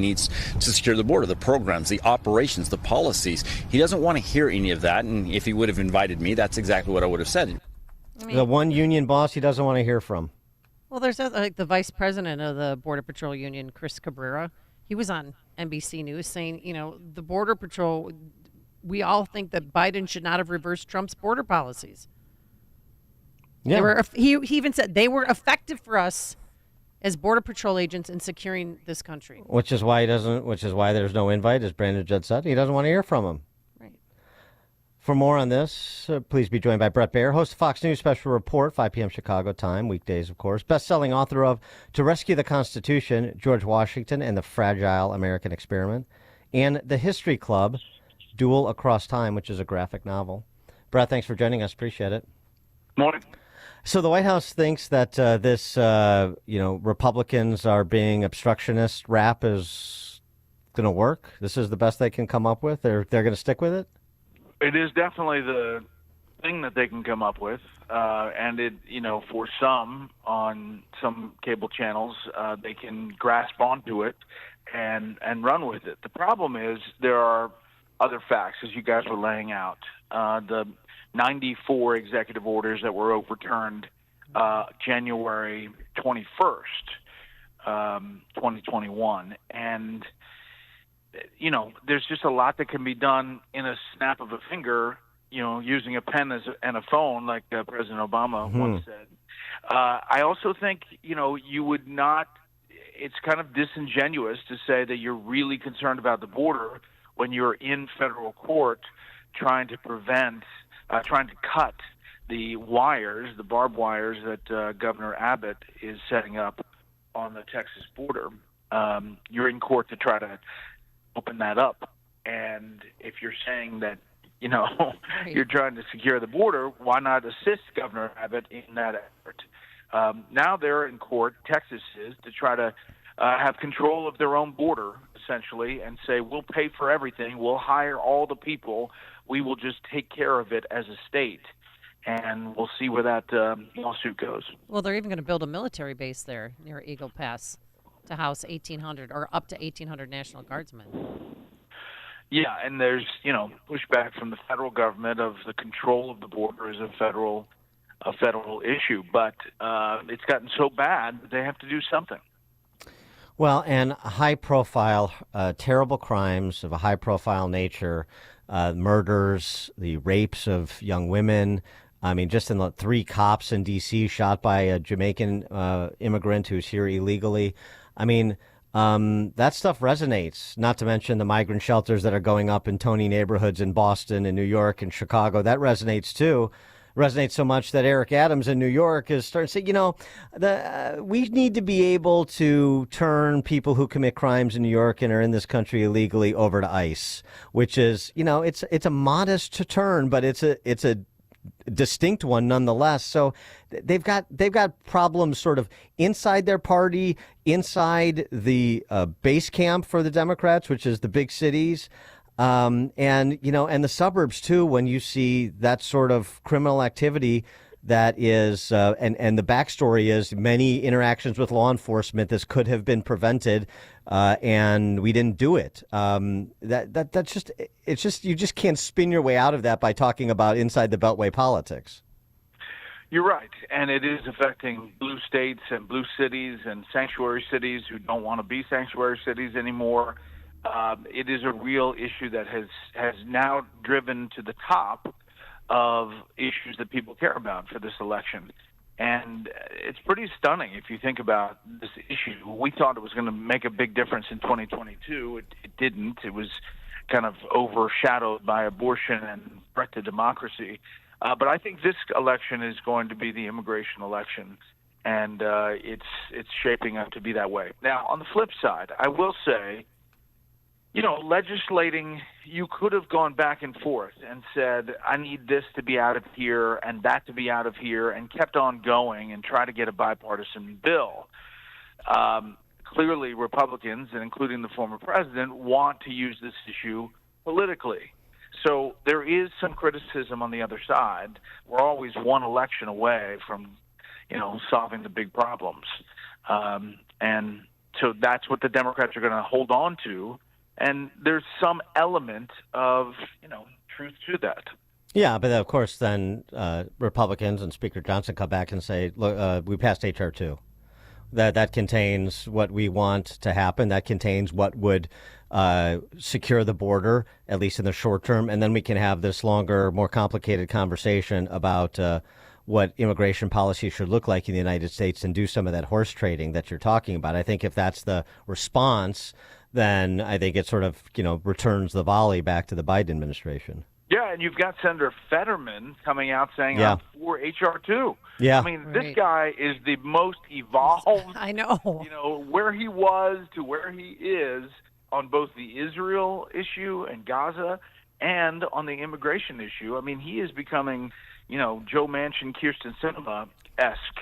needs to secure the border, the programs, the operations, the policies. He doesn't want to hear any of that, and if he would have invited me, that's exactly what I would have said. The one union boss he doesn't want to hear from. Well, there's like the vice president of the Border Patrol Union, Chris Cabrera. He was on NBC News saying, the Border Patrol, we all think that Biden should not have reversed Trump's border policies. Yeah. He even said they were effective for us as Border Patrol agents in securing this country. Which is why there's no invite, as Brandon Judd said. He doesn't want to hear from him. Right. For more on this, please be joined by Bret Baier, host of Fox News Special Report, 5 p.m. Chicago time, weekdays, of course. Best-selling author of To Rescue the Constitution, George Washington and the Fragile American Experiment, and The History Club, Duel Across Time, which is a graphic novel. Bret, thanks for joining us. Appreciate it. Morning. So the White House thinks that this, Republicans are being obstructionist rap is going to work. This is the best they can come up with. They're going to stick with it. It is definitely the thing that they can come up with, and it, for some on some cable channels, they can grasp onto it and run with it. The problem is there are other facts, as you guys were laying out. The 94 executive orders that were overturned January 21st, 2021. And, there's just a lot that can be done in a snap of a finger, using a pen and a phone, like President Obama once said. I also think, you would not – it's kind of disingenuous to say that you're really concerned about the border when you're in federal court trying to cut the wires, the barbed wires that Governor Abbott is setting up on the Texas border. You're in court to try to open that up. And if you're saying that, you're trying to secure the border, why not assist Governor Abbott in that effort? Now they're in court, Texas is, to try to have control of their own border, essentially, and say, we'll pay for everything, we'll hire all the people, we will just take care of it as a state, and we'll see where that lawsuit goes. Well, they're even going to build a military base there near Eagle Pass to house 1,800 or up to 1,800 National Guardsmen. Yeah, and there's, pushback from the federal government of the control of the border as a federal issue, but it's gotten so bad that they have to do something. Well, and high-profile, terrible crimes of a high-profile nature, murders, the rapes of young women. I mean, just in the 3 cops in D.C. shot by a Jamaican immigrant who's here illegally. I mean, that stuff resonates, not to mention the migrant shelters that are going up in Tony neighborhoods in Boston and New York and Chicago. That resonates, too. Resonates so much that Eric Adams in New York is starting to say, we need to be able to turn people who commit crimes in New York and are in this country illegally over to ICE, which is, it's a modest turn, but it's a distinct one nonetheless. So they've got problems sort of inside their party, inside the base camp for the Democrats, which is the big cities. And the suburbs, too, when you see that sort of criminal activity that is, and the backstory is many interactions with law enforcement, this could have been prevented, and we didn't do it. It's just, you just can't spin your way out of that by talking about inside the Beltway politics. You're right, and it is affecting blue states and blue cities and sanctuary cities who don't want to be sanctuary cities anymore. It is a real issue that has now driven to the top of issues that people care about for this election. And it's pretty stunning if you think about this issue. We thought it was going to make a big difference in 2022. It didn't. It was kind of overshadowed by abortion and threat to democracy. But I think this election is going to be the immigration election, and it's shaping up to be that way. Now, on the flip side, I will say, legislating, you could have gone back and forth and said, I need this to be out of here and that to be out of here, and kept on going and try to get a bipartisan bill. Clearly, Republicans, and including the former president, want to use this issue politically. So there is some criticism on the other side. We're always one election away from, solving the big problems. And So that's what the Democrats are going to hold on to. And there's some element of, truth to that. Yeah, but of course, then Republicans and Speaker Johnson come back and say, "Look, we passed H.R. 2. That contains what we want to happen. That contains what would secure the border, at least in the short term, and then we can have this longer, more complicated conversation about what immigration policy should look like in the United States and do some of that horse trading that you're talking about." I think if that's the response, then I think it sort of returns the volley back to the Biden administration. Yeah, and you've got Senator Fetterman coming out saying, Yeah. I'm for H.R. 2. Yeah. I mean, Right. This guy is the most evolved, I know. where he was to where he is on both the Israel issue and Gaza and on the immigration issue. I mean, he is becoming, Joe Manchin, Kyrsten Sinema-esque.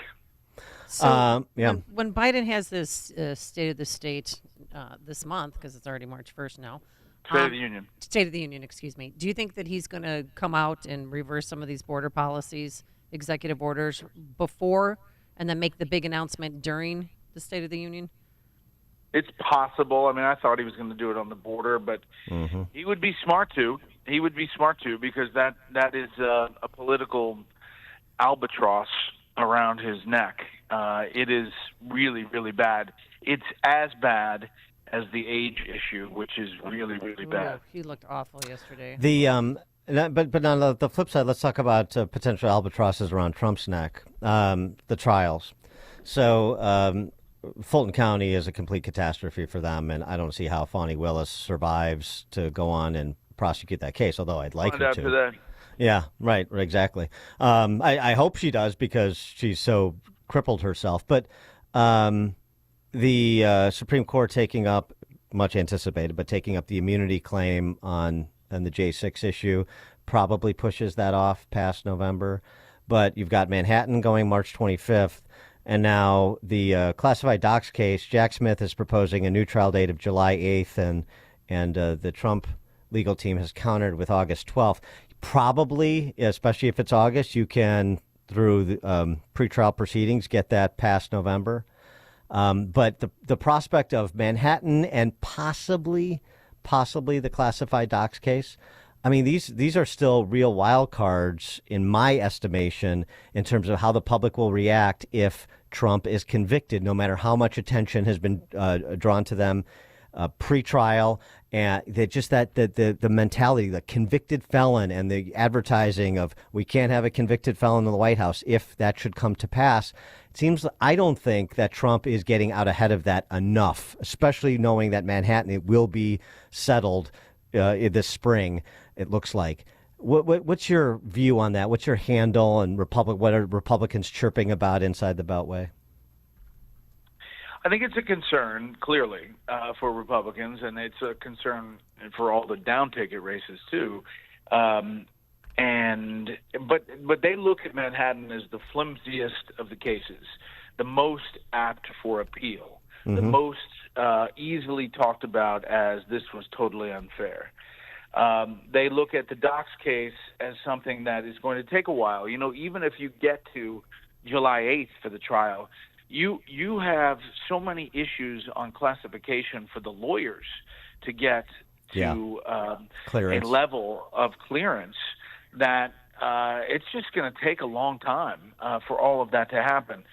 So yeah. when Biden has this State of the State this month, because it's already March 1st now. State of the Union. State of the Union, excuse me. Do you think that he's going to come out and reverse some of these border policies, executive orders, before and then make the big announcement during the State of the Union? It's possible. I mean, I thought he was going to do it on the border, but he would be smart to. He would be smart to, because that is a political albatross around his neck. It is really, really bad. It's as bad as the age issue, which is really, really bad. Ooh, he looked awful yesterday. But on the flip side, let's talk about potential albatrosses around Trump's neck, the trials. So Fulton County is a complete catastrophe for them, and I don't see how Fani Willis survives to go on and prosecute that case, although I'd like her to. That. Yeah, right, exactly. I hope she does, because she's so crippled herself. But the Supreme Court taking up, much anticipated, but taking up the immunity claim on the J6 issue probably pushes that off past November. But you've got Manhattan going March 25th, and now the classified docs case. Jack Smith is proposing a new trial date of July 8th, and the Trump legal team has countered with August 12th. Probably, especially if it's August, you can, through the pretrial proceedings, get that past November. But the prospect of Manhattan and possibly the classified docs case, I mean, these are still real wild cards in my estimation in terms of how the public will react if Trump is convicted, no matter how much attention has been drawn to them pre-trial, and the mentality, the convicted felon, and the advertising of we can't have a convicted felon in the White House if that should come to pass. It seems, I don't think that Trump is getting out ahead of that enough, especially knowing that Manhattan will be settled this spring. It looks like. What's your view on that? What's your handle, and what are Republicans chirping about inside the Beltway? I think it's a concern, clearly, for Republicans, and it's a concern for all the down-ticket races, too. But they look at Manhattan as the flimsiest of the cases, the most apt for appeal, the most easily talked about as this was totally unfair. They look at the docs case as something that is going to take a while. Even if you get to July 8th for the trial, you have so many issues on classification for the lawyers to get to a level of clearance that it's just going to take a long time for all of that to happen.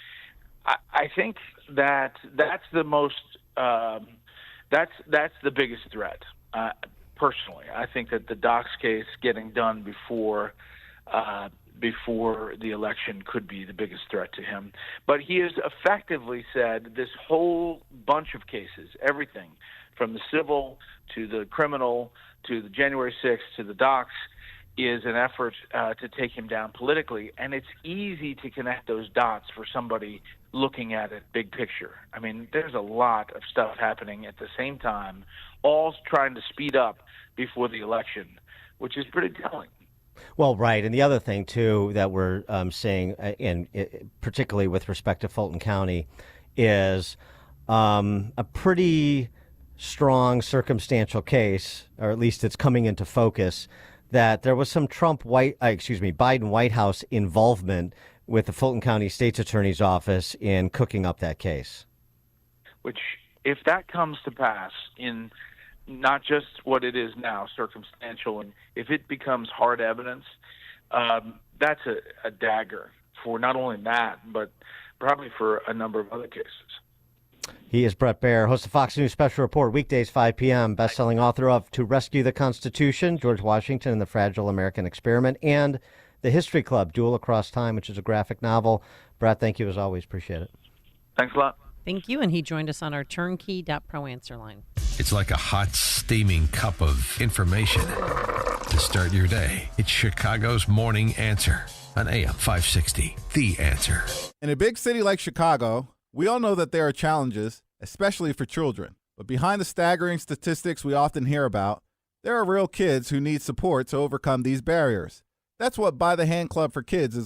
I think that's the most that's the biggest threat. Personally, I think that the docs case getting done before the election could be the biggest threat to him. But he has effectively said this whole bunch of cases, everything from the civil to the criminal to the January 6th to the docs, is an effort to take him down politically. And it's easy to connect those dots for somebody looking at it big picture. I mean, there's a lot of stuff happening at the same time, all trying to speed up before the election, which is pretty telling. Well, right. And the other thing, too, that we're seeing, particularly with respect to Fulton County, is a pretty strong circumstantial case, or at least it's coming into focus, that there was some Biden White House involvement with the Fulton County State's Attorney's Office in cooking up that case. Which if that comes to pass in not just what it is now, circumstantial, and if it becomes hard evidence, that's a dagger for not only that, but probably for a number of other cases. He is Bret Baier, host of Fox News Special Report, weekdays 5 p.m., best-selling author of To Rescue the Constitution, George Washington and the Fragile American Experiment, and The History Club, Duel Across Time, which is a graphic novel. Bret, thank you as always. Appreciate it. Thanks a lot. Thank you. And he joined us on our turnkey.pro answer line. It's like a hot, steaming cup of information to start your day. It's Chicago's Morning Answer on AM 560. The Answer. In a big city like Chicago, we all know that there are challenges, especially for children. But behind the staggering statistics we often hear about, there are real kids who need support to overcome these barriers. That's what By the Hand Club for Kids is